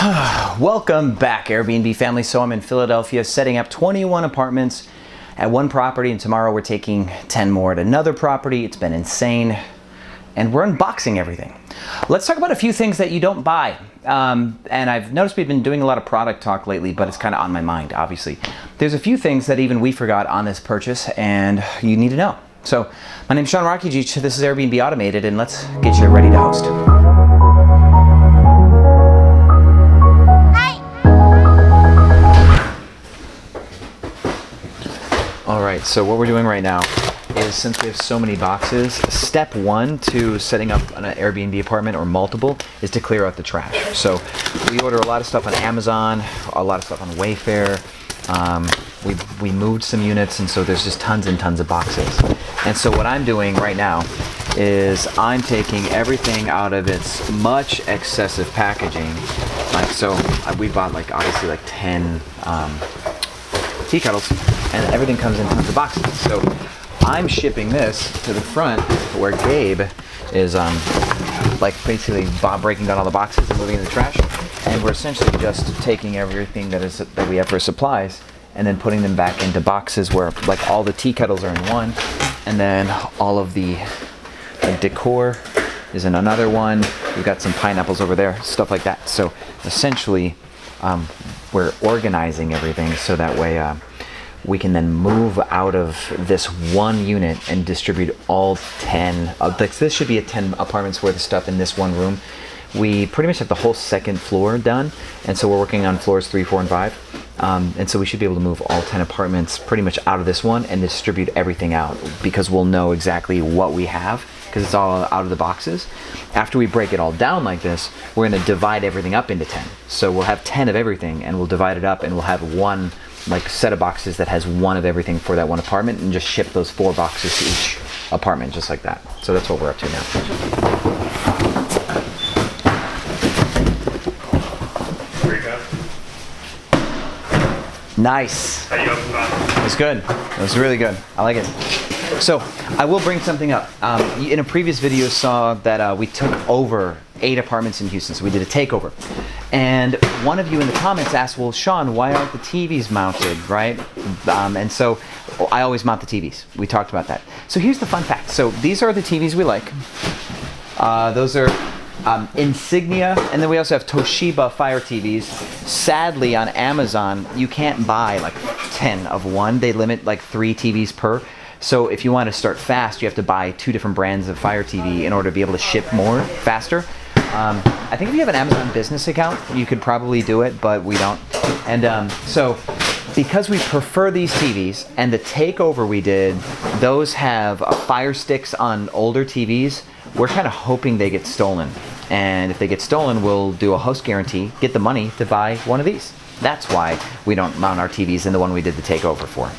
Welcome back, Airbnb family. So I'm in Philadelphia setting up 21 apartments at one property, and tomorrow we're taking 10 more at another property. It's been insane, and we're unboxing everything. Let's talk about a few things that you don't buy. And I've noticed we've been doing a lot of product talk lately, but it's kind of on my mind, obviously. There's a few things that even we forgot on this purchase, and you need to know. So my name's Rakidzich. This is Airbnb Automated, and let's get you ready to host. Alright, so what we're doing right now is, since we have so many boxes, step one to setting up an Airbnb apartment or multiple is to clear out the trash. So we order a lot of stuff on Amazon, a lot of stuff on Wayfair. We moved some units, and so there's just tons and tons of boxes. And so what I'm doing right now is I'm taking everything out of its much excessive packaging. We bought obviously 10 tea kettles, and everything comes in tons of boxes. So I'm shipping this to the front where Gabe is basically breaking down all the boxes and moving in the trash, and we're essentially just taking everything that we have for supplies and then putting them back into boxes where all the tea kettles are in one, and then all of the decor is in another one. We've got some pineapples over there, stuff like that. So essentially we're organizing everything so that way we can then move out of this one unit and distribute all 10. This should be 10 apartments worth of stuff in this one room. We pretty much have the whole second floor done, and so we're working on floors 3, 4, and 5. And so we should be able to move all 10 apartments pretty much out of this one and distribute everything out, because we'll know exactly what we have, because it's all out of the boxes. After we break it all down like this, we're going to divide everything up into 10. So we'll have 10 of everything, and we'll divide it up, and we'll have one set of boxes that has one of everything for that one apartment, and just ship those 4 boxes to each apartment, just like that. So that's what we're up to now. Nice. It was good. It was really good. I like it. So I will bring something up. In a previous video, you saw that we took over 8 apartments in Houston, so we did a takeover. And one of you in the comments asked, well, Sean, why aren't the TVs mounted, right? And so I always mount the TVs. We talked about that. So here's the fun fact. So these are the TVs we like. Those are Insignia, and then we also have Toshiba Fire TVs. Sadly, on Amazon, you can't buy 10 of one. They limit 3 TVs per. So if you want to start fast, you have to buy 2 different brands of Fire TV in order to be able to ship more faster. I think if you have an Amazon business account, you could probably do it, but we don't. And so because we prefer these TVs, and the takeover we did, those have Fire Sticks on older TVs, we're kind of hoping they get stolen. And if they get stolen, we'll do a host guarantee, get the money to buy one of these. That's why we don't mount our TVs in the one we did the takeover for.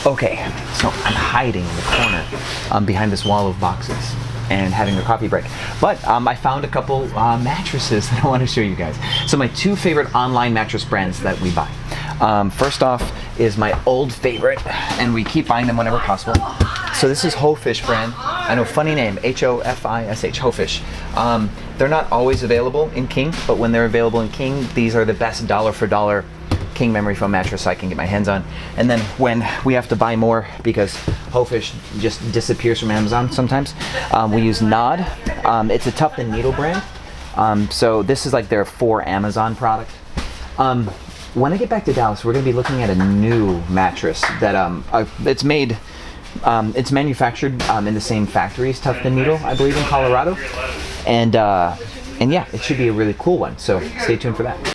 Okay, so I'm hiding in the corner behind this wall of boxes and having a coffee break. But I found a couple mattresses that I want to show you guys. So my 2 favorite online mattress brands that we buy. First off is my old favorite, and we keep buying them whenever possible. So this is Hofish brand. I know, funny name, H-O-F-I-S-H, Hofish. They're not always available in King, but when they're available in King, these are the best dollar for dollar King memory foam mattress I can get my hands on. And then when we have to buy more, because Hofish just disappears from Amazon sometimes, we use Nod. It's a Tough and Needle brand. So this is their for Amazon product. When I get back to Dallas, we're going to be looking at a new mattress that it's manufactured in the same factory as Tough and Needle, I believe, in Colorado. And yeah, it should be a really cool one. So stay tuned for that.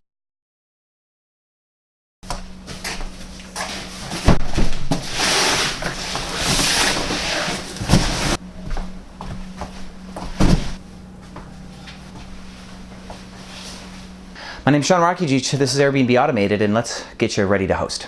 My name's Rakidzich. This is Airbnb Automated, and let's get you ready to host.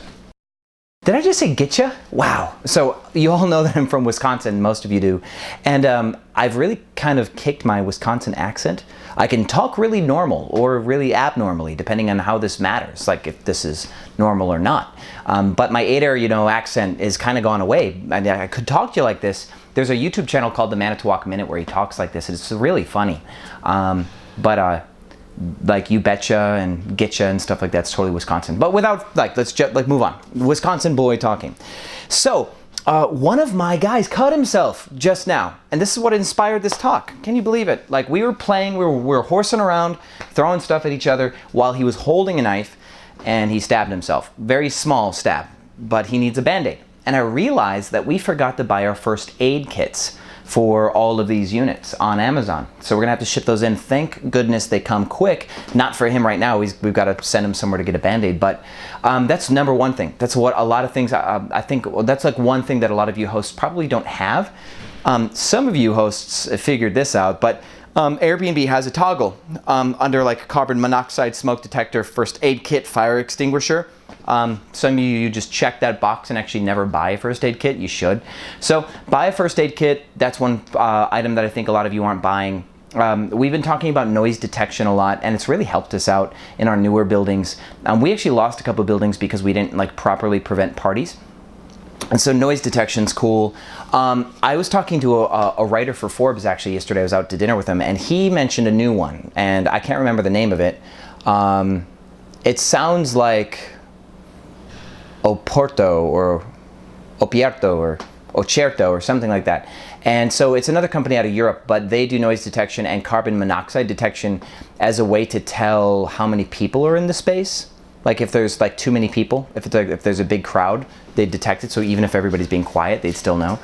Did I just say get ya? Wow. So you all know that I'm from Wisconsin, most of you do. And I've really kind of kicked my Wisconsin accent. I can talk really normal or really abnormally, depending on how this matters, if this is normal or not. But my 8-air, accent is kind of gone away. I could talk to you like this. There's a YouTube channel called The Manitowoc Minute where he talks like this, and it's really funny. like You Betcha and Getcha and stuff like that's totally Wisconsin. But without, like, let's just, like, move on. Wisconsin boy talking. So, one of my guys cut himself just now, and this is what inspired this talk. Can you believe it? Like, we were playing, we were horsing around, throwing stuff at each other while he was holding a knife, and he stabbed himself. Very small stab, but he needs a Band-Aid. And I realized that we forgot to buy our first aid kits for all of these units on Amazon. So we're gonna have to ship those in. Thank goodness they come quick. Not for him right now, we've got to send him somewhere to get a Band-Aid, but that's number one thing. That's what a lot of things, I think, well, that's like one thing that a lot of you hosts probably don't have. Some of you hosts figured this out, but Airbnb has a toggle under like carbon monoxide smoke detector, first aid kit, fire extinguisher. Some of you just check that box and actually never buy a first aid kit. You should. So buy a first aid kit. That's one item that I think a lot of you aren't buying. We've been talking about noise detection a lot, and it's really helped us out in our newer buildings. We actually lost a couple buildings because we didn't like properly prevent parties. And so noise detection's cool. I was talking to a writer for Forbes actually yesterday. I was out to dinner with him, and he mentioned a new one, and I can't remember the name of it. It sounds like Oporto or Opierto or Ocerto or something like that. And so it's another company out of Europe, but they do noise detection and carbon monoxide detection as a way to tell how many people are in the space. Like if there's like too many people, if there's a big crowd, they detect it. So even if everybody's being quiet, they'd still know.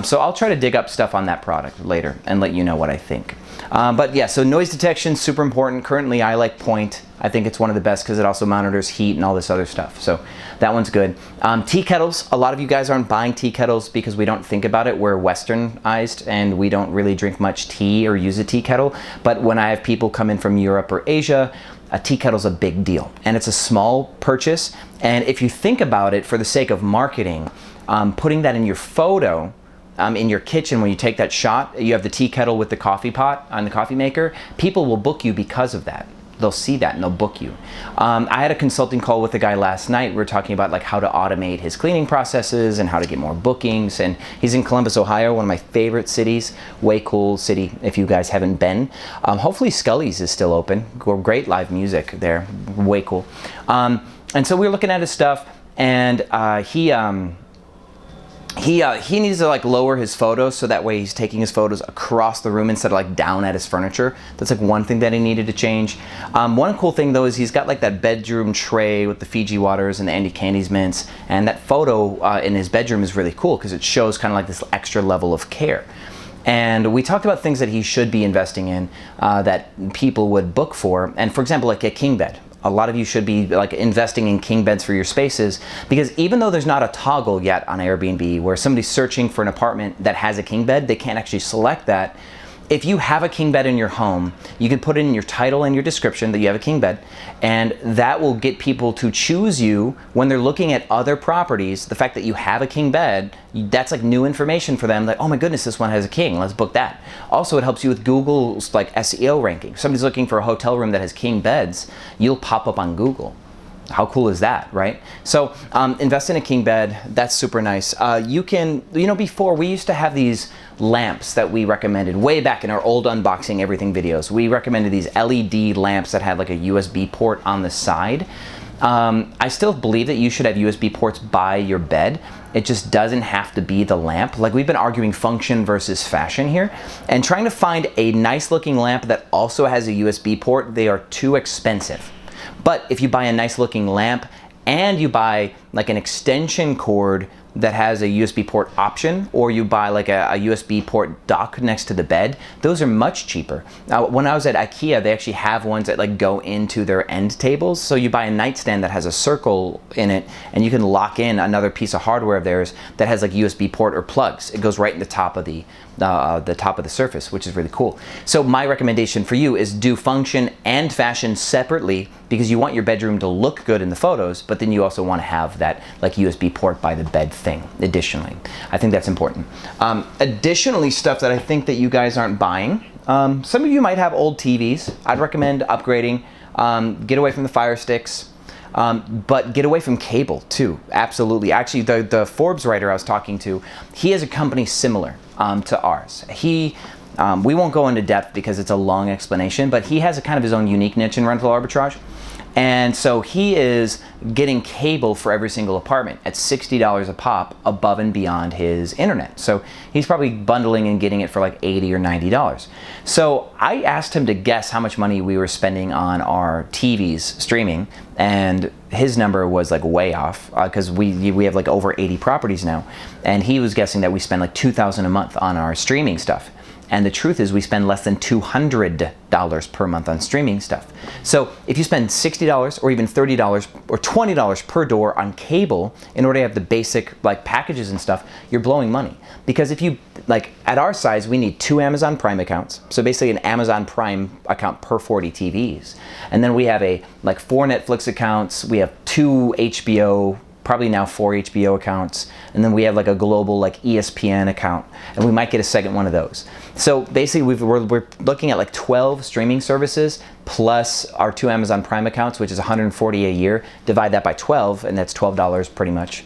So I'll try to dig up stuff on that product later and let you know what I think. But yeah, so noise detection, super important. Currently I like Point. I think it's one of the best because it also monitors heat and all this other stuff. So that one's good. Tea kettles, a lot of you guys aren't buying tea kettles because we don't think about it. We're westernized and we don't really drink much tea or use a tea kettle. But when I have people come in from Europe or Asia, a tea kettle's a big deal, and it's a small purchase. And if you think about it, for the sake of marketing, putting that in your photo, in your kitchen when you take that shot, you have the tea kettle with the coffee pot on the coffee maker, people will book you because of that. They'll see that and they'll book you. I had a consulting call with a guy last night. We were talking about like how to automate his cleaning processes and how to get more bookings. And he's in Columbus, Ohio, one of my favorite cities. Way cool city if you guys haven't been. Hopefully Scully's is still open. Great live music there. Way cool. And so we were looking at his stuff, and he needs to like lower his photos so that way he's taking his photos across the room instead of like down at his furniture. That's like one thing that he needed to change. One cool thing though is he's got like that bedroom tray with the Fiji waters and the Andy Candies mints, and that photo in his bedroom is really cool because it shows kind of like this extra level of care. And we talked about things that he should be investing in that people would book for, and for example like a king bed. A lot of you should be like investing in king beds for your spaces, because even though there's not a toggle yet on Airbnb where somebody's searching for an apartment that has a king bed, they can't actually select that. If you have a king bed in your home, you can put in your title and your description that you have a king bed, and that will get people to choose you when they're looking at other properties. The fact that you have a king bed, that's like new information for them. Like, oh my goodness, this one has a king, let's book that. Also, it helps you with Google's like SEO ranking. If somebody's looking for a hotel room that has king beds, you'll pop up on Google. How cool is that, right? So invest in a king bed. That's super nice. You can, before we used to have these lamps that we recommended way back in our old unboxing everything videos. We recommended these LED lamps that had like a USB port on the side. I still believe that you should have USB ports by your bed. It just doesn't have to be the lamp. Like, we've been arguing function versus fashion here, and trying to find a nice looking lamp that also has a USB port, they are too expensive. But if you buy a nice looking lamp and you buy like an extension cord that has a USB port option, or you buy like a USB port dock next to the bed, those are much cheaper. Now, when I was at IKEA, they actually have ones that like go into their end tables. So you buy a nightstand that has a circle in it, and you can lock in another piece of hardware of theirs that has like USB port or plugs. It goes right in the top of the top of the surface, which is really cool. So my recommendation for you is do function and fashion separately, because you want your bedroom to look good in the photos, but then you also want to have that like USB port by the bed thing. Additionally, I think that's important. Additionally, stuff that I think that you guys aren't buying. Some of you might have old TVs. I'd recommend upgrading. Get away from the Fire Sticks. But get away from cable too. Absolutely. Actually, the Forbes writer I was talking to, he has a company similar to ours. He We won't go into depth because it's a long explanation, but he has a kind of his own unique niche in rental arbitrage. And so he is getting cable for every single apartment at $60 a pop above and beyond his internet. So he's probably bundling and getting it for like $80 or $90. So I asked him to guess how much money we were spending on our TVs streaming, and his number was like way off because we have like over 80 properties now, and he was guessing that we spend like $2,000 a month on our streaming stuff. And the truth is we spend less than $200 per month on streaming stuff. So if you spend $60 or even $30 or $20 per door on cable in order to have the basic like packages and stuff, you're blowing money. Because if you, like at our size, we need 2 Amazon Prime accounts. So basically an Amazon Prime account per 40 TVs. And then we have like 4 Netflix accounts, we have 2 HBO, probably now 4 HBO accounts, and then we have like a global like ESPN account, and we might get a second one of those. So basically we're looking at like 12 streaming services plus our 2 Amazon Prime accounts, which is $140 a year. Divide that by 12, and that's $12 pretty much,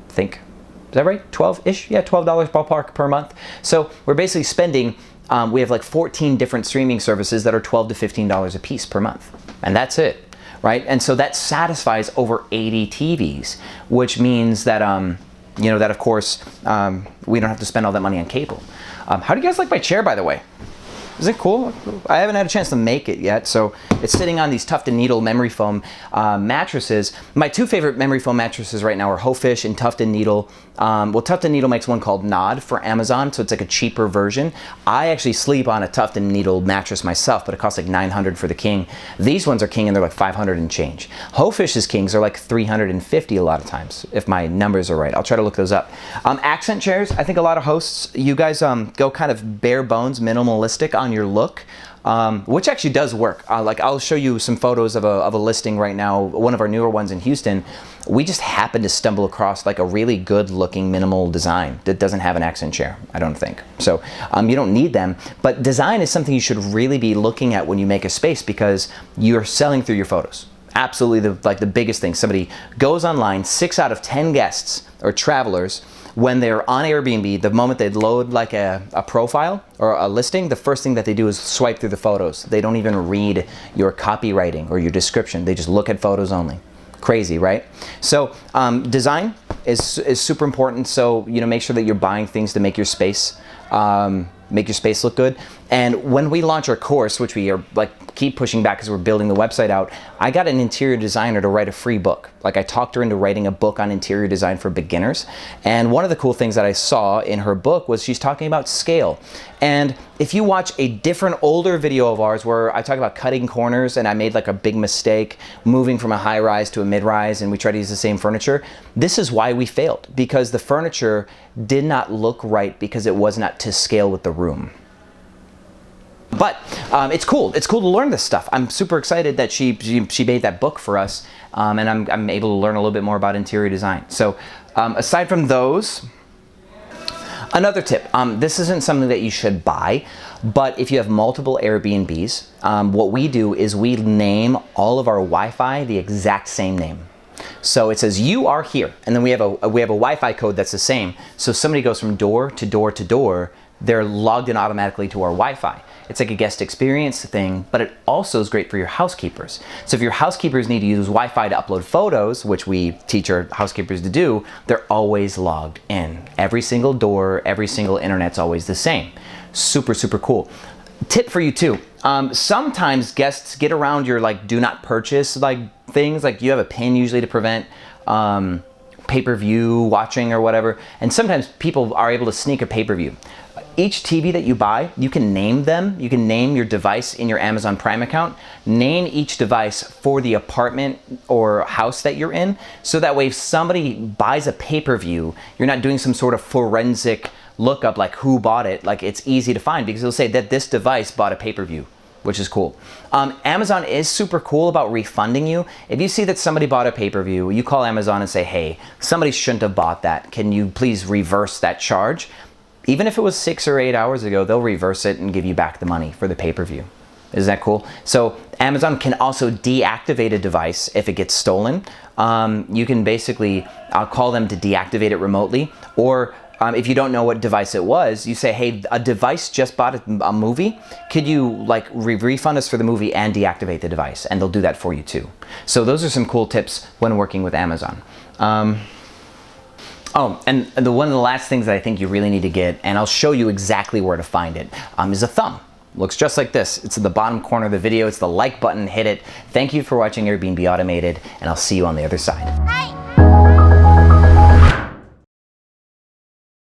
I think. Is that right? 12-ish? Yeah, $12 ballpark per month. So we're basically spending, we have like 14 different streaming services that are $12 to $15 a piece per month, and that's it. Right? And so that satisfies over 80 TVs, which means that, you know, that of course, we don't have to spend all that money on cable. How do you guys like my chair, by the way? Is it cool? I haven't had a chance to make it yet, so it's sitting on these Tuft & Needle memory foam mattresses. My 2 favorite memory foam mattresses right now are Hofish and Tuft & Needle. Well, Tuft & Needle makes one called Nod for Amazon, so it's like a cheaper version. I actually sleep on a Tuft & Needle mattress myself, but it costs like $900 for the king. These ones are king and they're like $500 and change. Hofish's kings are like $350 a lot of times, if my numbers are right. I'll try to look those up. Accent chairs, I think a lot of hosts, you guys go kind of bare bones, minimalistic on your look, which actually does work. Like I'll show you some photos of a listing right now, one of our newer ones in Houston. We just happened to stumble across like a really good looking minimal design that doesn't have an accent chair, I don't think. So you don't need them, but design is something you should really be looking at when you make a space, because you're selling through your photos. Absolutely the biggest thing. Somebody goes online, 6 out of 10 guests or travelers, when they're on Airbnb, the moment they load like a profile or a listing, the first thing that they do is swipe through the photos. They don't even read your copywriting or your description. They just look at photos only. Crazy, right? So design is super important. So, you know, make sure that you're buying things to make your space look good. And when we launch our course, which we are like keep pushing back because we're building the website out, I got an interior designer to write a free book. Like I talked her into writing a book on interior design for beginners. And one of the cool things that I saw in her book was she's talking about scale. And if you watch a different older video of ours where I talk about cutting corners and I made like a big mistake moving from a high rise to a mid rise and we try to use the same furniture, this is why we failed, because the furniture did not look right because it was not to scale with the room. But it's cool. It's cool to learn this stuff. I'm super excited that she made that book for us, and I'm able to learn a little bit more about interior design. So aside from those, another tip. This isn't something that you should buy, but if you have multiple Airbnbs, what we do is we name all of our Wi-Fi the exact same name. So it says you are here, and then we have a Wi-Fi code that's the same. So if somebody goes from door to door to door, they're logged in automatically to our Wi-Fi. It's like a guest experience thing, but it also is great for your housekeepers. So if your housekeepers need to use Wi-Fi to upload photos, which we teach our housekeepers to do, they're always logged in. Every single door, every single internet's always the same. Super, super cool. Tip for you too. Sometimes guests get around your like do not purchase like things, like you have a pin usually to prevent pay-per-view watching or whatever, and sometimes people are able to sneak a pay-per-view. Each TV that you buy, you can name them. You can name your device in your Amazon Prime account. Name each device for the apartment or house that you're in, so that way if somebody buys a pay-per-view, you're not doing some sort of forensic lookup like who bought it. Like it's easy to find because it'll say that this device bought a pay-per-view, which is cool. Amazon is super cool about refunding you. If you see that somebody bought a pay-per-view, you call Amazon and say, hey, somebody shouldn't have bought that. Can you please reverse that charge? Even if it was 6 or 8 hours ago, they'll reverse it and give you back the money for the pay-per-view. Isn't that cool? So Amazon can also deactivate a device if it gets stolen. You can basically call them to deactivate it remotely, or if you don't know what device it was, you say, hey, a device just bought a movie. Could you like refund us for the movie and deactivate the device? And they'll do that for you too. So those are some cool tips when working with Amazon. Oh, and one of the last things that I think you really need to get, and I'll show you exactly where to find it, is a thumb. Looks just like this. It's in the bottom corner of the video. It's the like button. Hit it. Thank you for watching Airbnb Automated, and I'll see you on the other side.